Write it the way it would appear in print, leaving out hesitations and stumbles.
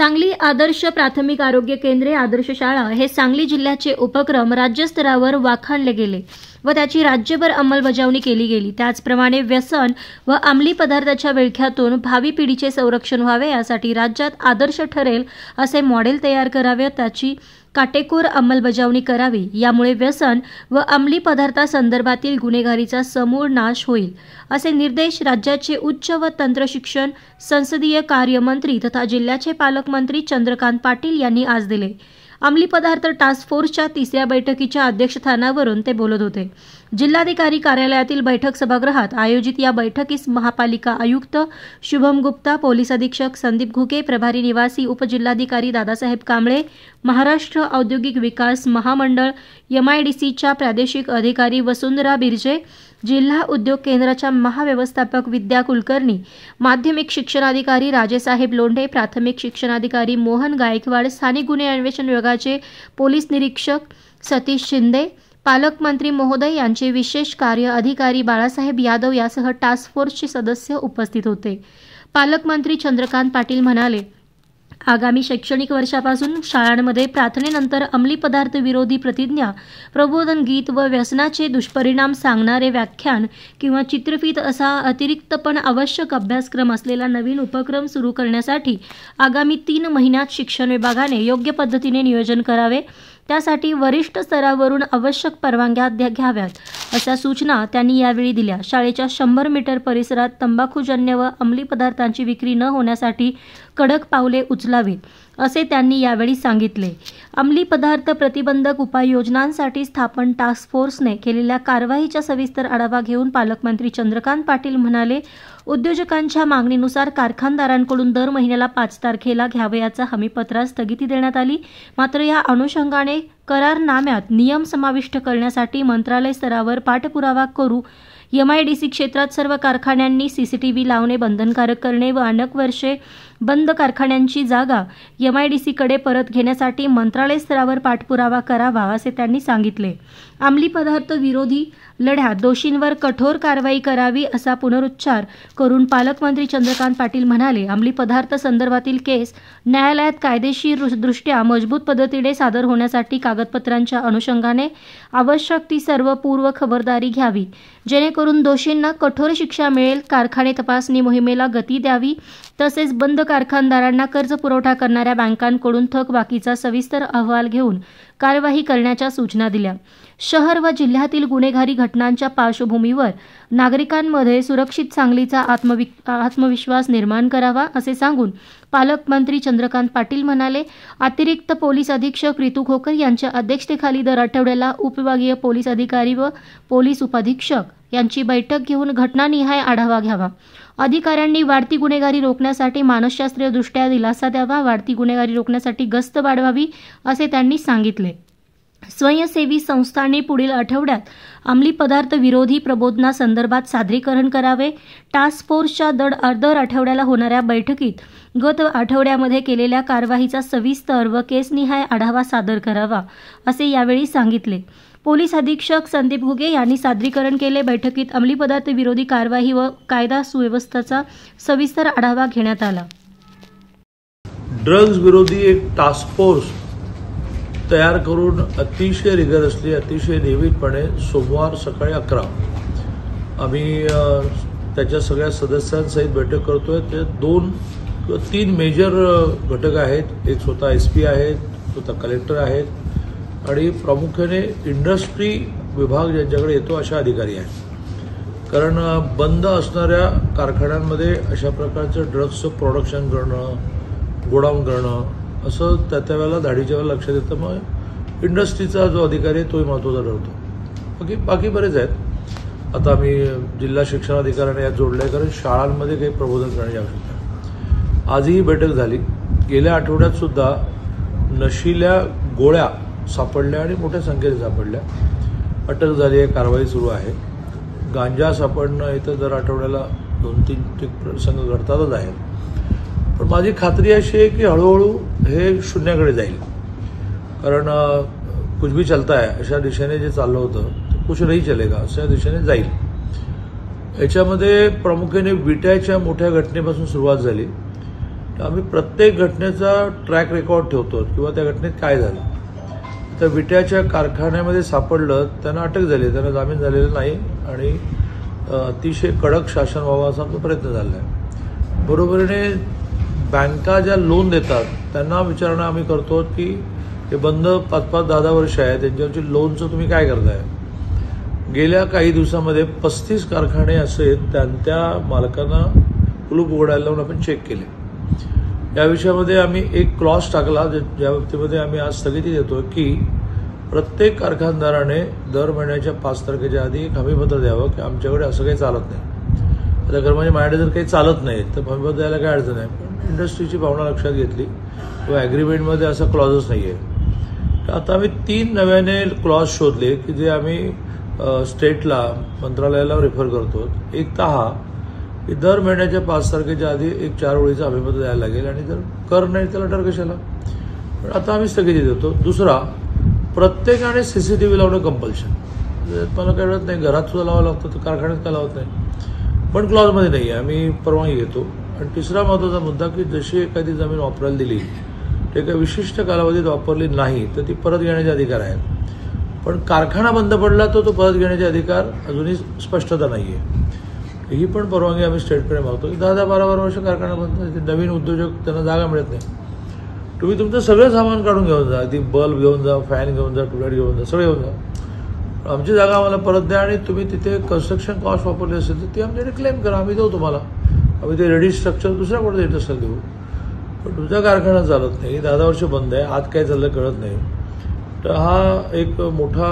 सांगली आदर्श प्राथमिक आरोग्य केंद्रे आदर्श शाळा हे सांगली जिल्ह्याचे उपक्रम राज्यस्तरावर वाखाणले गेले व त्याची राज्यभर अंमलबजावणी केली गेली। त्याचप्रमाणे व्यसन व अंमली पदार्थाच्या विळख्यातून भावी पिढीचे संरक्षण व्हावे यासाठी राज्यात आदर्श ठरेल असे मॉडेल तयार करावे, त्याची काटेकोर अंमलबजावणी करावी। यामुळे व्यसन व अंमली पदार्थासंदर्भातील गुन्हेगारीचा समूळ नाश होईल असे निर्देश राज्याचे उच्च व तंत्र शिक्षण संसदीय कार्य मंत्री तथा जिल्ह्याचे पालकमंत्री चंद्रकांत पाटील यांनी आज दिले। अंमली पदार्थ टास्क फोर्सच्या तिसऱ्या बैठकीच्या अध्यक्षस्थानावरून ते बोलत होते। जिल्हाधिकारी कार्यालयातील बैठक सभागृहात आयोजित या बैठकीस महापालिका आयुक्त शुभम गुप्ता, पोलीस अधीक्षक संदीप घुगे, प्रभारी निवासी उपजिल्हाधिकारी दादासाहेब कांबळे, महाराष्ट्र औद्योगिक विकास महामंडळ MIDCच्या प्रादेशिक अधिकारी वसुंधरा बिर्जे, जिल्हा उद्योग केंद्राच्या महाव्यवस्थापक विद्या कुलकर्णी, माध्यमिक शिक्षणाधिकारी राजेसाहेब लोंढे, प्राथमिक शिक्षणाधिकारी मोहन गायकवाड, स्थानिक गुन्हे अन्वेषण विभागाचे पोलीस निरीक्षक सतीश शिंदे, पालकमंत्री महोदय यांचे विशेष कार्य अधिकारी बाळासाहेब यादव यासह टास्क फोर्सचे सदस्य उपस्थित होते। पालकमंत्री चंद्रकांत पाटील म्हणाले, आगामी शैक्षणिक वर्षापासून शाळांमध्ये प्रार्थनेनंतर अंमली पदार्थ विरोधी प्रतिज्ञा, प्रबोधन गीत व व्यसनाचे दुष्परिणाम सांगणारे व्याख्यान किंवा चित्रफित असा अतिरिक्त पण आवश्यक अभ्यासक्रम असलेला नवीन उपक्रम सुरू करण्यासाठी आगामी 3 महिन्यात शिक्षण विभागाने योग्य पद्धतीने नियोजन करावे। त्यासाठी वरिष्ठ स्तरावरून आवश्यक परवानग्या घ्याव्यात अशा सूचना त्यांनी यावेळी दिल्या। शाळेच्या 100 मीटर परिसरात तंबाखूजन्य व अंमली पदार्थांची विक्री न होण्यासाठी कडक पावले उचलावीत असे त्यांनी यावेळी सांगितले। अंमली पदार्थ प्रतिबंधक उपाययोजनांसाठी स्थापन टास्क फोर्सने केलेल्या कारवाईचा सविस्तर आढावा घेऊन पालकमंत्री चंद्रकांत पाटील म्हणाले, उद्योजकांच्या मागणीनुसार कारखानदारांकडून दर महिन्याला 5 तारखेला घ्यावयाचा हमीपत्रास स्थगिती देण्यात आली। मात्र या अनुषंगाने करारनाम्यात नियम समाविष्ट करण्यासाठी मंत्रालय स्तरावर पाठपुरावा करू। MIDC क्षेत्रात सर्व कारखान्यांनी CCTV लावणे बंधनकारक करणे व अनेक वर्षे बंद कारखान्यांची जागा MIDC कडे परत घेण्यासाठी मंत्रालय स्तरावर पाठपुरावा करावा असे त्यांनी सांगितले। अंमली पदार्थ विरोधी लढ्यात दोषींवर कठोर कारवाई करावी असा पुनरुच्चार करून पालकमंत्री चंद्रकांत पाटील म्हणाले, अंमली पदार्थ संदर्भातील केस न्यायालयात कायदेशीर दृष्ट्या मजबूत पद्धतीने सादर होण्यासाठी कागदपत्रांच्या अनुषंगाने आवश्यक ती सर्व पूर्व खबरदारी घ्यावी, जेणेकरून दोषींना कठोर शिक्षा मिळेल। कारखाने तपासणी मोहिमेला गती द्यावी, तसेच बंद कारखानदारांना कर्ज पुरवठा करणाऱ्या बँकांकडून थकबाकीचा सविस्तर अहवाल घेऊन कार्यवाही करण्याच्या सूचना दिल्या। शहर व जिल्ह्यातील गुन्हेगारी घटनांच्या पार्श्वभूमीवर नागरिकांमध्ये सुरक्षित सांगलीचा आत्मविश्वास निर्माण करावा असे सांगून पालकमंत्री चंद्रकांत पाटील म्हणाले, अतिरिक्त पोलीस अधीक्षक रितू खोकर यांच्या अध्यक्षतेखाली दर आठवड्याला उपविभागीय पोलीस अधिकारी व पोलीस उपाधीक्षक यांची बैठक घेऊन घटनानिहाय आढावा घ्यावा। अधिकाऱ्यांनी वाढती गुन्हेगारी रोखण्यासाठी मानसशास्त्रीय दृष्ट्या दिलासा द्यावा, वाढती गुन्हेगारी रोखण्यासाठी गस्त वाढवावी असे त्यांनी सांगितले। स्वयंसेवी संस्थांनी पुढील आठवड्यात अंमली पदार्थ विरोधी प्रबोधनासंदर्भात सादरीकरण करावे। टास्क फोर्सच्या दर आठवड्याला होणाऱ्या बैठकीत गत आठवड्यामध्ये केलेल्या कारवाईचा सविस्तर व केसनिहाय आढावा सादर करावा असे यावेळी सांगितले। पोलीस अधीक्षक संदीप घुगे यांनी सादरीकरण केले। बैठकीत अंमली पदार्थ विरोधी कारवाई व कायदा सुव्यवस्थेचा सविस्तर आढावा घेण्यात आला। ड्रग्ज विरोधी एक टास्क फोर्स तयार करून अतिशय रिगरसली, अतिशय नियमितपणे सोमवार सकाळी 11 आम्ही त्याच्या सगळ्या सदस्यांसहित बैठक करतोय। ते 2-3 मेजर घटक आहेत। एक स्वतः SP आहेत, स्वतः कलेक्टर आहेत आणि प्रामुख्याने इंडस्ट्री विभाग ज्यांच्याकडे येतो अशा अधिकारी आहेत। कारण बंद असणाऱ्या कारखान्यांमध्ये अशा प्रकारचं ड्रग्सचं प्रोडक्शन करणं, गोडाऊन करणं असं त्या वेळेला धाडीच्या वेळेला लक्षात येतं। मग इंडस्ट्रीचा जो अधिकारी आहे तोही महत्त्वाचा ठरतो। बाकी बरेच आहेत। आता आम्ही जिल्हा शिक्षणाधिकाऱ्यांना यात जोडलं आहे, कारण शाळांमध्ये काही प्रबोधन करण्याची आवश्यकता आहे। आजही बैठक झाली। गेल्या आठवड्यात सुद्धा नशिल्या गोळ्या सापडल्या आणि मोठ्या संख्येने सापडल्या, अटक झाली आहे, कारवाई सुरू आहे। गांजा सापडणं इथं दर आठवड्याला 2-3 प्रसंग घडतातच आहेत। पण माझी खात्री अशी आहे की हळूहळू हे शून्याकडे जाईल, कारण कुछ भी चलता है अशा दिशेने जे चाललं होतं ते कुछ नाही चलेगा अशा दिशेने जाईल। याच्यामध्ये प्रामुख्याने विट्याच्या मोठ्या घटनेपासून सुरुवात झाली। आम्ही प्रत्येक घटनेचा ट्रॅक रेकॉर्ड ठेवतो किंवा त्या घटनेत काय झालं. तर विट्याच्या कारखान्यामध्ये सापडलं, त्यांना अटक झाली, त्यांना जामीन झालेला नाही आणि अतिशय कडक शासन व्हावं असा आमचा प्रयत्न झाला आहे. बरोबरीने बँका ज्या लोन देतात त्यांना विचारणा आम्ही करतो की हे बंद 5-5, 10-10 वर्ष आहे, त्यांच्यावरची लोनचं तुम्ही काय करताय. गेल्या काही दिवसामध्ये 35 कारखाने असे त्या मालकांना कुलूप उघडायला लावून आपण चेक केले. या विषयामध्ये आम्ही एक क्लॉज टाकला ज्या बाबतीमध्ये आम्ही आज स्थगिती देतो की प्रत्येक कारखानदाराने दर महिन्याच्या 5 तारखेच्या आधी एक हमीपत्र द्यावं की आमच्याकडे असं काही चालत नाही. आता खरं म्हणजे माझ्याकडे जर काही चालत नाही तर हमीपत्र द्यायला काय अडचण आहे, पण इंडस्ट्रीची भावना लक्षात घेतली किंवा ॲग्रीमेंटमध्ये असा क्लॉजच नाही आहे. तर आता आम्ही 3 नव्याने क्लॉज शोधले की जे आम्ही स्टेटला मंत्रालयाला रेफर करतो. एक तर हा की दर महिन्याच्या 5 तारखेच्या आधी एक 4 वेळीचा हमीपत्र द्यायला लागेल आणि जर कर नाही त्याला डर कशाला, पण आता आम्ही स्थगिती देतो. दुसरा, प्रत्येकाने CCTV लावणं कंपल्शन. मला काय कळत नाही, घरात सुद्धा लावावं लागतं तर कारखान्यात का लावत नाही, पण क्लॉजमध्ये नाही आहे, आम्ही परवानगी घेतो. आणि तिसरा महत्त्वाचा मुद्दा की जशी एखादी जमीन वापरायला दिली ते एका विशिष्ट कालावधीत वापरली नाही तर ती परत घेण्याचे अधिकार आहेत, पण कारखाना बंद पडला तर तो परत घेण्याचे अधिकार अजूनही स्पष्टता नाही आहे. ही पण परवानगी आम्ही स्टेटकडे मागतो की 10-12 वर्ष कारखाना बंद, नवीन उद्योजक त्यांना जागा मिळत नाही. तुम्ही तुमचं सगळं सामान काढून घेऊन जा, ती बल्ब घेऊन जा, फॅन घेऊन जा, ट्यूबलाईट घेऊन जा, सगळं घेऊन जा, आमची जागा आम्हाला परत द्या आणि तुम्ही तिथे कन्स्ट्रक्शन कॉस्ट वापरली असेल तर ती आमच्याकडे क्लेम करा, आम्ही देऊ तुम्हाला. आम्ही ते रेडी स्ट्रक्चर दुसऱ्या कोणत्या देत असेल देऊ, पण तुमचा कारखाना चालत नाही, 10 वर्ष बंद आहे, आत काय चाललं कळत नाही. तर हा एक मोठा